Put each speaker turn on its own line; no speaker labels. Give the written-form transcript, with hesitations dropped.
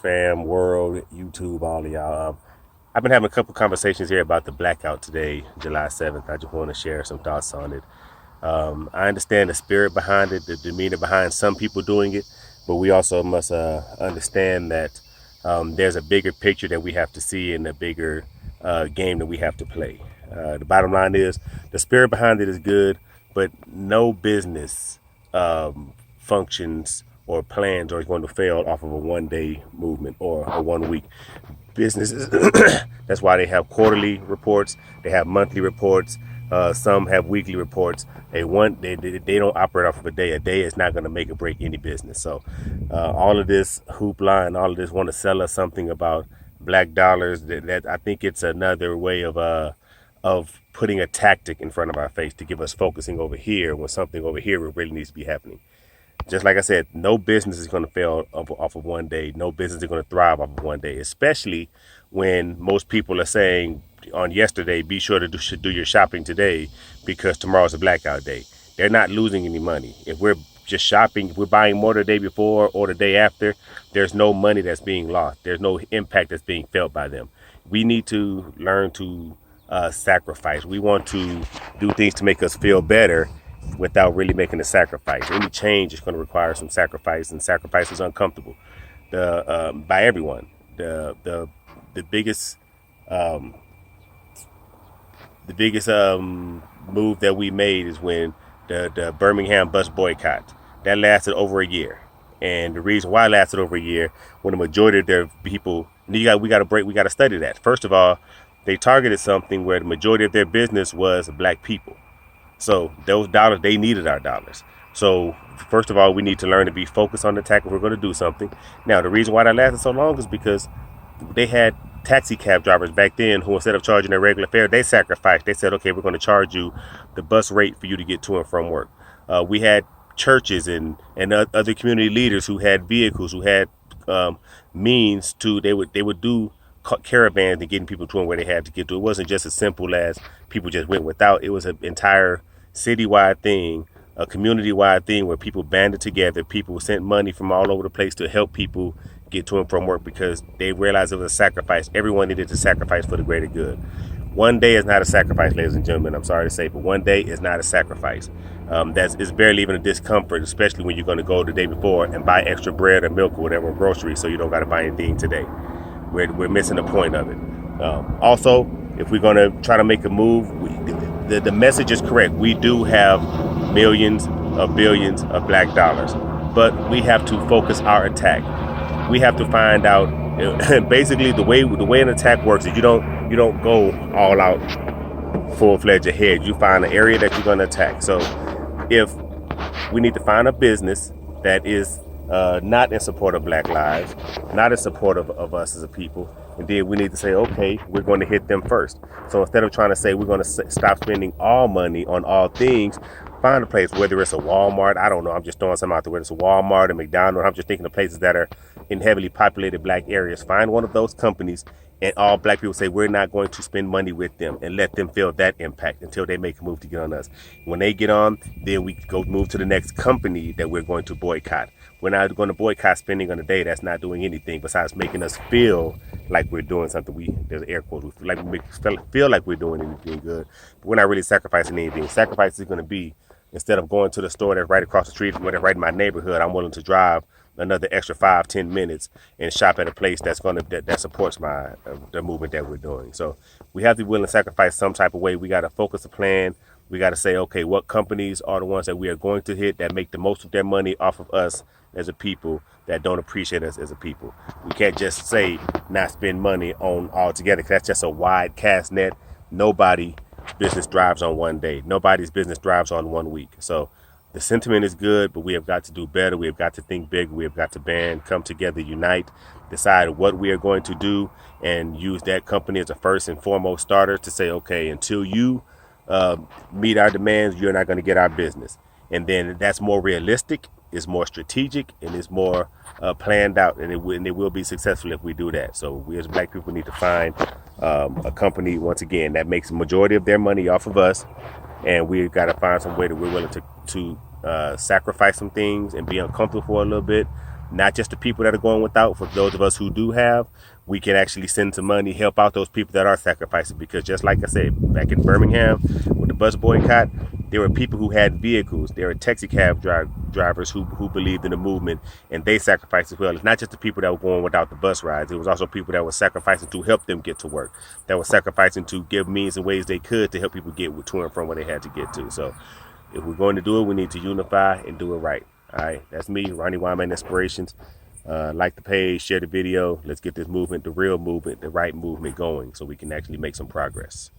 fam, world, YouTube, all of y'all. I've been having a couple conversations here about the blackout today, July 7th. I just want to share some thoughts on it. I understand the spirit behind it, the demeanor behind some people doing it, but we also must understand that there's a bigger picture that we have to see and a bigger game that we have to play. The bottom line is the spirit behind it is good, but no business functions or plans are going to fail off of a 1 day movement or a 1 week. Businesses, that's why they have quarterly reports, they have monthly reports, some have weekly reports. They don't operate off of a day. A day is not going to make or break any business. So all of this hoopla and all of this want to sell us something about black dollars, that I think it's another way of putting a tactic in front of our face to give us focusing over here when something over here really needs to be happening. Just like I said, no business is going to fail off of 1 day. No business is going to thrive off of 1 day, especially when most people are saying on yesterday, be sure to should do your shopping today because tomorrow's a blackout day. They're not losing any money. If we're just shopping, if we're buying more the day before or the day after, there's no money that's being lost. There's no impact that's being felt by them. We need to learn to sacrifice. We want to do things to make us feel better without really making a sacrifice. Any change is going to require some sacrifice, and sacrifice is uncomfortable. By everyone. The biggest move that we made is when the Birmingham bus boycott that lasted over a year, and the reason why it lasted over a year, when the majority of their people, we got to study that. First of all, they targeted something where the majority of their business was black people. So those dollars, they needed our dollars. So first of all, we need to learn to be focused on the attack if we're going to do something. Now, the reason why that lasted so long is because they had taxi cab drivers back then who, instead of charging their regular fare, they sacrificed. They said, okay, we're going to charge you the bus rate for you to get to and from work. We had churches and other community leaders who had vehicles, who had means to, they would do caravans and getting people to where they had to get to. It wasn't just as simple as people just went without. It was an entire citywide thing, a community-wide thing where people banded together. People sent money from all over the place to help people get to and from work because they realized it was a sacrifice. Everyone needed to sacrifice for the greater good. 1 day is not a sacrifice, ladies and gentlemen. I'm sorry to say, but 1 day is not a sacrifice. It's barely even a discomfort, especially when you're going to go the day before and buy extra bread or milk or whatever, groceries, so you don't got to buy anything today. We're missing the point of it. Also, if we're going to try to make a move, the message is correct. We do have millions of billions of black dollars, but we have to focus our attack. We have to find out. Basically, the way an attack works is you don't go all out full-fledged ahead. You find an area that you're going to attack. So if we need to find a business that is not in support of black lives, not in support of us as a people, and then we need to say, okay, we're going to hit them first. So instead of trying to say we're going to stop spending all money on all things, find a place, whether it's a Walmart, I don't know, I'm just throwing something out there, whether it's a Walmart, a McDonald's, I'm just thinking of places that are in heavily populated black areas. Find one of those companies and all black people say we're not going to spend money with them, and let them feel that impact until they make a move to get on us. When they get on, then we go move to the next company that we're going to boycott. We're not going to boycott spending on a day that's not doing anything besides making us feel like we're doing something. There's air quotes. We feel like we're doing anything good, but we're not really sacrificing anything. Sacrifice is going to be, instead of going to the store that's right across the street from right in my neighborhood, I'm willing to drive another extra 5-10 minutes and shop at a place that supports the movement that we're doing. So we have to be willing to sacrifice some type of way. We got to focus a plan. We got to say, okay, what companies are the ones that we are going to hit that make the most of their money off of us as a people, that don't appreciate us as a people. We can't just say not spend money on altogether, because that's just a wide cast net. Nobody's business drives on 1 day. Nobody's business drives on 1 week. So the sentiment is good, but we have got to do better. We have got to think big. We have got to band, come together, unite, decide what we are going to do, and use that company as a first and foremost starter to say, okay, until you meet our demands, you're not going to get our business. And then that's more realistic, it's more strategic, and it's more planned out, and it will be successful if we do that. So we as black people need to find a company, once again, that makes the majority of their money off of us, and we've got to find some way that we're willing to sacrifice some things and be uncomfortable for a little bit, not just the people that are going without. For those of us who do have, we can actually send some money, help out those people that are sacrificing. Because just like I said, back in Birmingham with the bus boycott, there were people who had vehicles. There were taxi cab drivers who believed in the movement, and they sacrificed as well. It's not just the people that were going without the bus rides. It was also people that were sacrificing to help them get to work, that were sacrificing to give means and ways they could to help people get to and from where they had to get to. So if we're going to do it, we need to unify and do it right. All right, that's me, Ronnie Wyman Inspirations. Like the page, share the video. Let's get this movement, the real movement, the right movement going so we can actually make some progress.